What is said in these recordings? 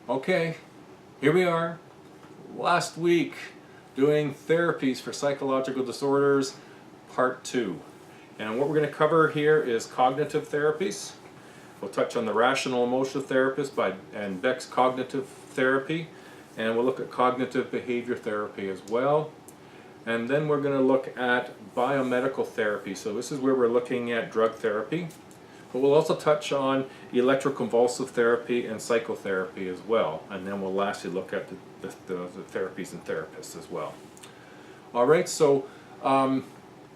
Okay, here we are, last week, doing therapies for psychological disorders, part 2. And what we're going to cover here is cognitive therapies. We'll touch on the rational emotive therapist and Beck's cognitive therapy, and we'll look at cognitive behavior therapy as well. And then we're going to look at biomedical therapy. So this is where we're looking at drug therapy. But we'll also touch on electroconvulsive therapy and psychotherapy as well. And then we'll lastly look at the therapies and therapists as well. Alright, so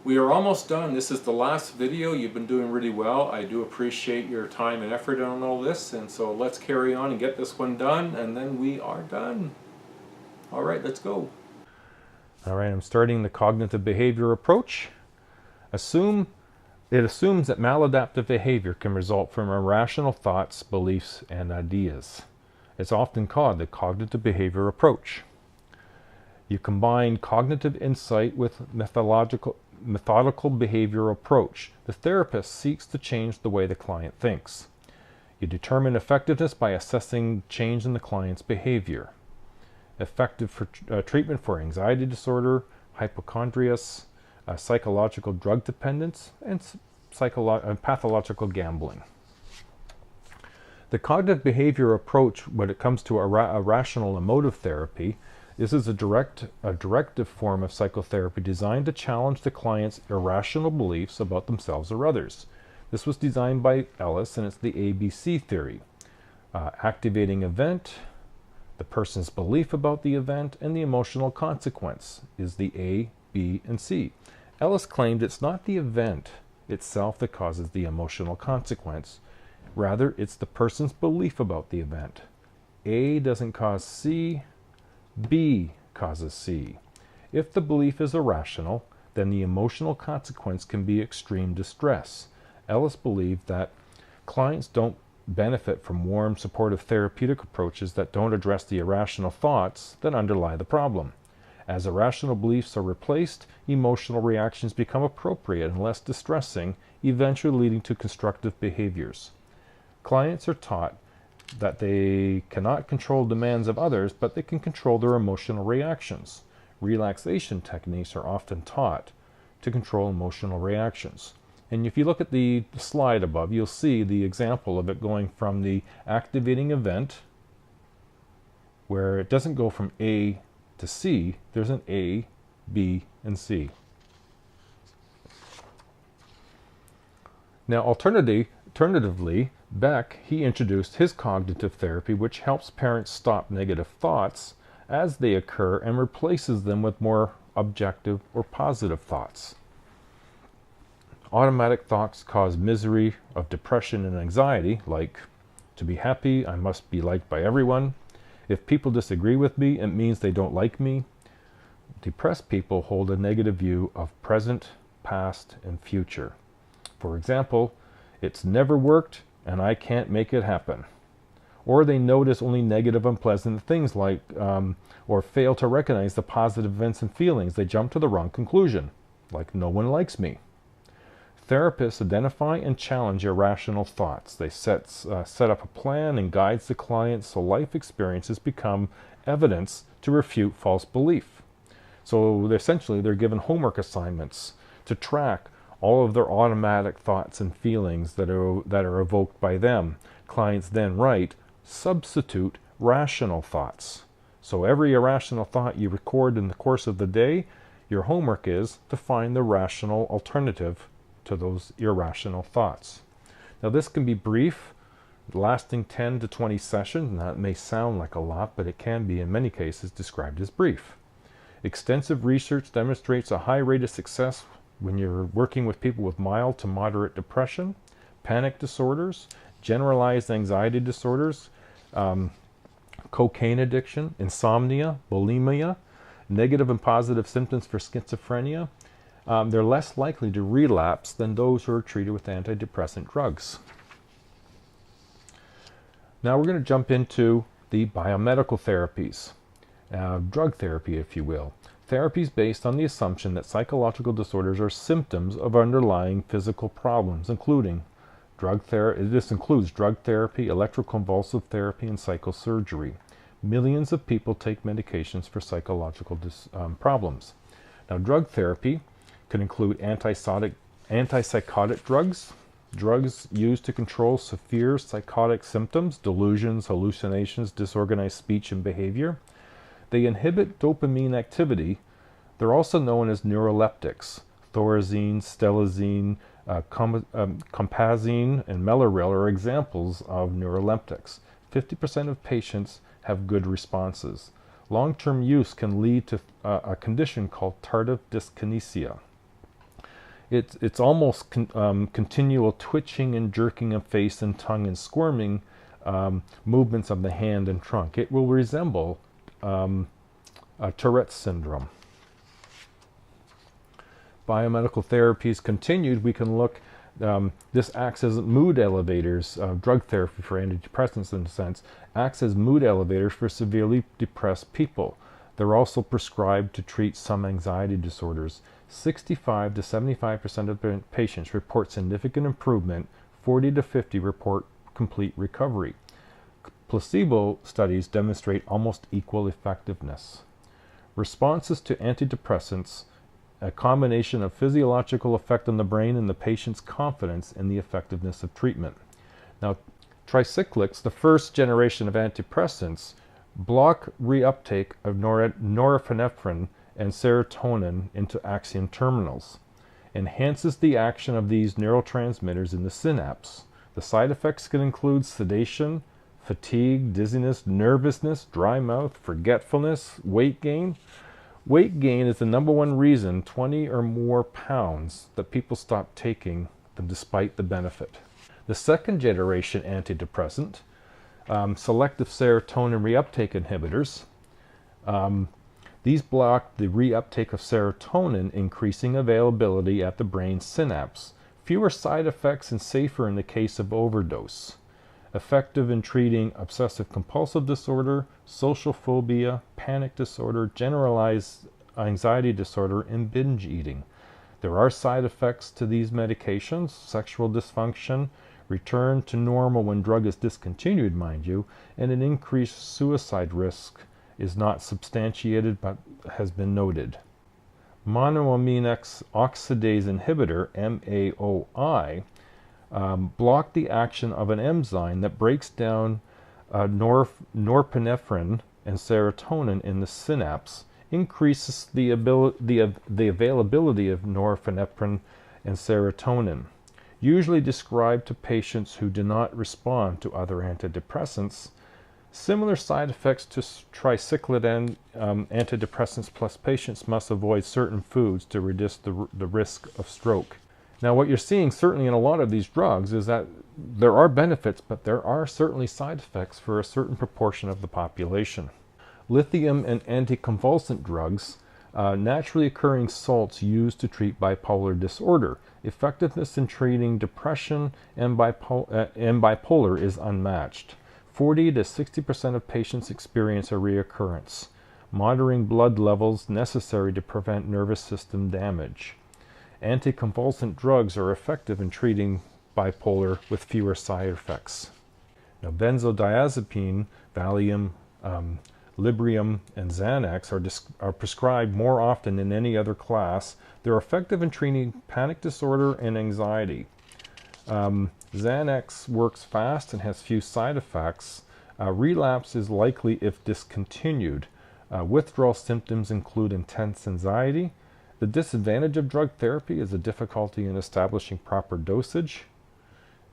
we are almost done. This is the last video. You've been doing really well. I do appreciate your time and effort on all this. And so let's carry on and get this one done, and then we are done. Alright, let's go. Alright, I'm starting the cognitive behavior approach. It assumes that maladaptive behavior can result from irrational thoughts, beliefs, and ideas. It's often called the cognitive behavior approach. You combine cognitive insight with methodical behavior approach. The therapist seeks to change the way the client thinks. You determine effectiveness by assessing change in the client's behavior. Effective for treatment for anxiety disorder, hypochondrias, psychological drug dependence, and pathological gambling. The cognitive behavior approach, when it comes to irrational emotive therapy, this is a directive form of psychotherapy designed to challenge the client's irrational beliefs about themselves or others. This was designed by Ellis, and it's the ABC theory. Activating event, the person's belief about the event, and the emotional consequence is the A, B, and C. Ellis claimed it's not the event itself that causes the emotional consequence. Rather, it's the person's belief about the event. A doesn't cause C, B causes C. If the belief is irrational, then the emotional consequence can be extreme distress. Ellis believed that clients don't benefit from warm, supportive therapeutic approaches that don't address the irrational thoughts that underlie the problem. As irrational beliefs are replaced, emotional reactions become appropriate and less distressing, eventually leading to constructive behaviors. Clients are taught that they cannot control demands of others, but they can control their emotional reactions. Relaxation techniques are often taught to control emotional reactions. And if you look at the slide above, you'll see the example of it going from the activating event, where it doesn't go from A to C, there's an A, B, and C. Now, alternatively, Beck, he introduced his cognitive therapy, which helps parents stop negative thoughts as they occur and replaces them with more objective or positive thoughts. Automatic thoughts cause misery of depression and anxiety, like, to be happy, I must be liked by everyone. If people disagree with me, it means they don't like me. Depressed people hold a negative view of present, past, and future. For example, it's never worked and I can't make it happen. Or they notice only negative, unpleasant things like, or fail to recognize the positive events and feelings. They jump to the wrong conclusion, like no one likes me. Therapists identify and challenge irrational thoughts. They set up a plan and guides the client so life experiences become evidence to refute false belief. So essentially they're given homework assignments to track all of their automatic thoughts and feelings that are evoked by them. Clients then write, substitute rational thoughts. So every irrational thought you record in the course of the day, your homework is to find the rational alternative to those irrational thoughts. Now this can be brief, lasting 10 to 20 sessions, and that may sound like a lot, but it can be in many cases described as brief. Extensive research demonstrates a high rate of success when you're working with people with mild to moderate depression, panic disorders, generalized anxiety disorders, cocaine addiction, insomnia, bulimia, negative and positive symptoms for schizophrenia. They're less likely to relapse than those who are treated with antidepressant drugs. Now we're going to jump into the biomedical therapies, drug therapy, if you will. Therapies based on the assumption that psychological disorders are symptoms of underlying physical problems, including This includes drug therapy, electroconvulsive therapy, and psychosurgery. Millions of people take medications for psychological problems. Now, drug therapy can include antipsychotic drugs, drugs used to control severe psychotic symptoms, delusions, hallucinations, disorganized speech and behavior. They inhibit dopamine activity. They're also known as neuroleptics. Thorazine, stelazine, compazine, and Mellaril are examples of neuroleptics. 50% of patients have good responses. Long-term use can lead to a condition called tardive dyskinesia. It's almost continual twitching and jerking of face and tongue and squirming movements of the hand and trunk. It will resemble Tourette's syndrome. Biomedical therapies continued. We can look, this acts as mood elevators. Drug therapy for antidepressants, in a sense, acts as mood elevators for severely depressed people. They're also prescribed to treat some anxiety disorders. 65 to 75% of patients report significant improvement. 40 to 50 report complete recovery. Placebo studies demonstrate almost equal effectiveness. Responses to antidepressants, a combination of physiological effect on the brain and the patient's confidence in the effectiveness of treatment. Now, tricyclics, the first generation of antidepressants, block reuptake of norepinephrine and serotonin into axon terminals, enhances the action of these neurotransmitters in the synapse. The side effects can include sedation, fatigue, dizziness, nervousness, dry mouth, forgetfulness, weight gain. Weight gain is the number one reason 20 or more pounds that people stop taking them despite the benefit. The second generation antidepressant, selective serotonin reuptake inhibitors, these block the reuptake of serotonin, increasing availability at the brain synapse. Fewer side effects and safer in the case of overdose. Effective in treating obsessive compulsive disorder, social phobia, panic disorder, generalized anxiety disorder, and binge eating. There are side effects to these medications: sexual dysfunction, return to normal when drug is discontinued, mind you, and an increased suicide risk is not substantiated but has been noted. Monoamine oxidase inhibitor, MAOI, block the action of an enzyme that breaks down norepinephrine and serotonin in the synapse, increases the availability of norepinephrine and serotonin. Usually described to patients who do not respond to other antidepressants. Similar side effects to tricyclic antidepressants, plus patients must avoid certain foods to reduce the risk of stroke. Now, what you're seeing certainly in a lot of these drugs is that there are benefits, but there are certainly side effects for a certain proportion of the population. Lithium and anticonvulsant drugs, naturally occurring salts used to treat bipolar disorder. Effectiveness in treating depression and bipolar is unmatched. 40 to 60% of patients experience a reoccurrence. Monitoring blood levels necessary to prevent nervous system damage. Anticonvulsant drugs are effective in treating bipolar with fewer side effects. Now, benzodiazepine, Valium, Librium, and Xanax are prescribed more often than any other class. They're effective in treating panic disorder and anxiety. Xanax works fast and has few side effects. Relapse is likely if discontinued. Withdrawal symptoms include intense anxiety. The disadvantage of drug therapy is the difficulty in establishing proper dosage,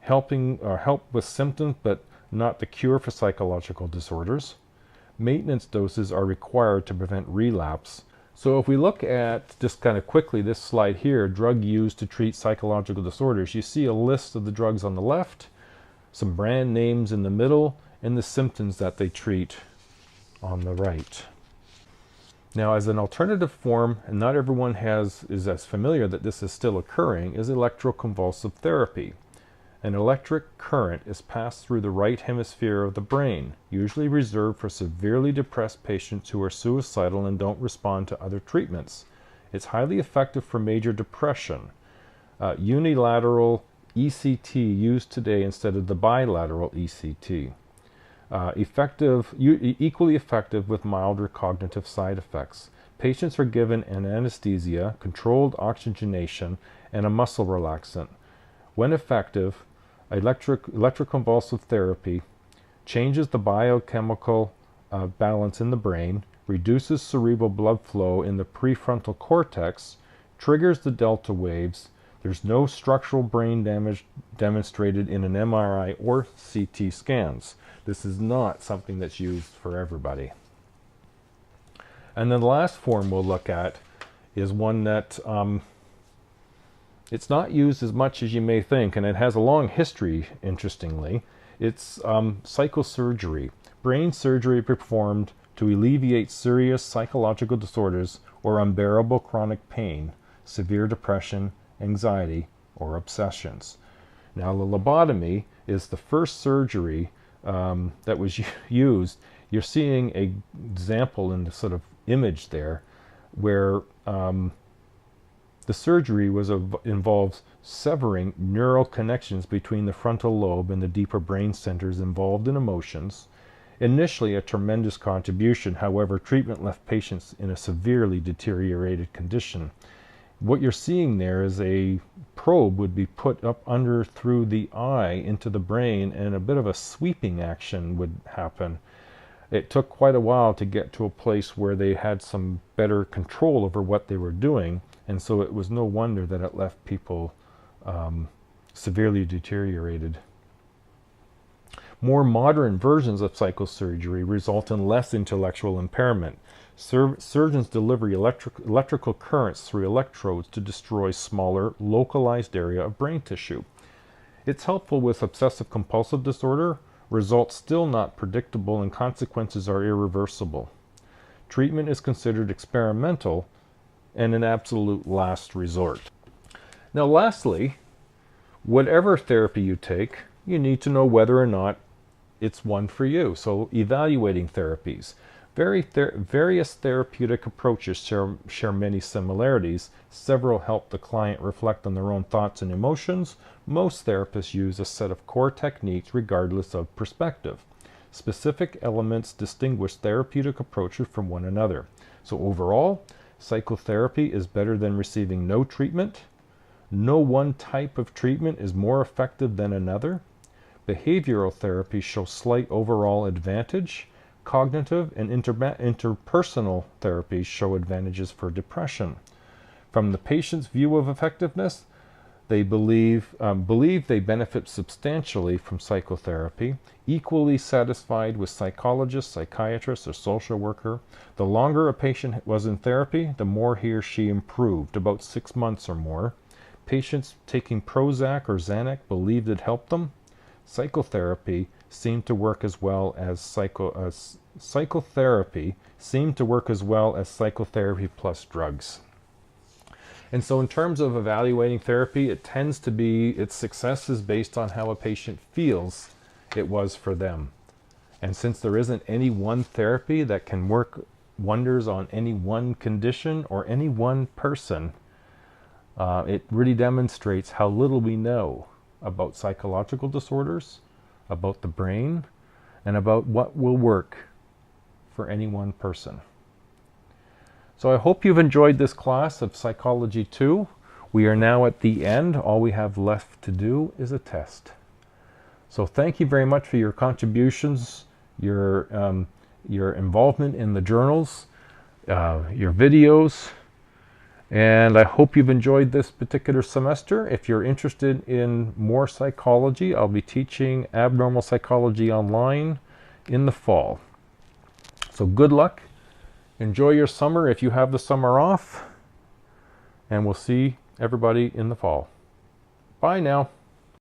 help with symptoms but not the cure for psychological disorders. Maintenance doses are required to prevent relapse. So if we look at, just kind of quickly, this slide here, drug used to treat psychological disorders, you see a list of the drugs on the left, some brand names in the middle, and the symptoms that they treat on the right. Now, as an alternative form, and not everyone is as familiar that this is still occurring, is electroconvulsive therapy. An electric current is passed through the right hemisphere of the brain, usually reserved for severely depressed patients who are suicidal and don't respond to other treatments. It's highly effective for major depression. Unilateral ECT used today instead of the bilateral ECT. Equally effective with milder cognitive side effects. Patients are given an anesthesia, controlled oxygenation, and a muscle relaxant. When effective, electroconvulsive therapy changes the biochemical balance in the brain, reduces cerebral blood flow in the prefrontal cortex, triggers the delta waves. There's no structural brain damage demonstrated in an MRI or CT scans. This is not something that's used for everybody. And then the last form we'll look at is one that it's not used as much as you may think, and it has a long history, interestingly. It's psychosurgery, brain surgery performed to alleviate serious psychological disorders or unbearable chronic pain, severe depression, anxiety, or obsessions. Now, the lobotomy is the first surgery that was used. You're seeing an example in the sort of image there where the surgery involves severing neural connections between the frontal lobe and the deeper brain centers involved in emotions. Initially a tremendous contribution, however, treatment left patients in a severely deteriorated condition. What you're seeing there is a probe would be put up under through the eye into the brain, and a bit of a sweeping action would happen. It took quite a while to get to a place where they had some better control over what they were doing, and so it was no wonder that it left people severely deteriorated. More modern versions of psychosurgery result in less intellectual impairment. Surgeons deliver electrical currents through electrodes to destroy smaller, localized area of brain tissue. It's helpful with obsessive compulsive disorder. Results still not predictable and consequences are irreversible. Treatment is considered experimental and an absolute last resort. Now lastly, whatever therapy you take, you need to know whether or not it's one for you. So evaluating therapies. Various therapeutic approaches share many similarities. Several help the client reflect on their own thoughts and emotions. Most therapists use a set of core techniques regardless of perspective. Specific elements distinguish therapeutic approaches from one another. So overall, psychotherapy is better than receiving no treatment. No one type of treatment is more effective than another. Behavioral therapy shows slight overall advantage. Cognitive and interpersonal therapies show advantages for depression. From the patient's view of effectiveness, they believe they benefit substantially from psychotherapy, equally satisfied with psychologists, psychiatrists, or social worker. The longer a patient was in therapy, the more he or she improved, about 6 months or more. Patients taking Prozac or Xanax believed it helped them. Psychotherapy seemed to work as well as psychotherapy plus drugs. And so in terms of evaluating therapy, it tends to be, its success is based on how a patient feels it was for them. And since there isn't any one therapy that can work wonders on any one condition or any one person, it really demonstrates how little we know about psychological disorders, about the brain, and about what will work for any one person. So I hope you've enjoyed this class of Psychology 2. We are now at the end. All we have left to do is a test. So thank you very much for your contributions, your involvement in the journals, your videos, and I hope you've enjoyed this particular semester. If you're interested in more psychology, I'll be teaching abnormal psychology online in the fall. So good luck. Enjoy your summer if you have the summer off, and we'll see everybody in the fall. Bye now.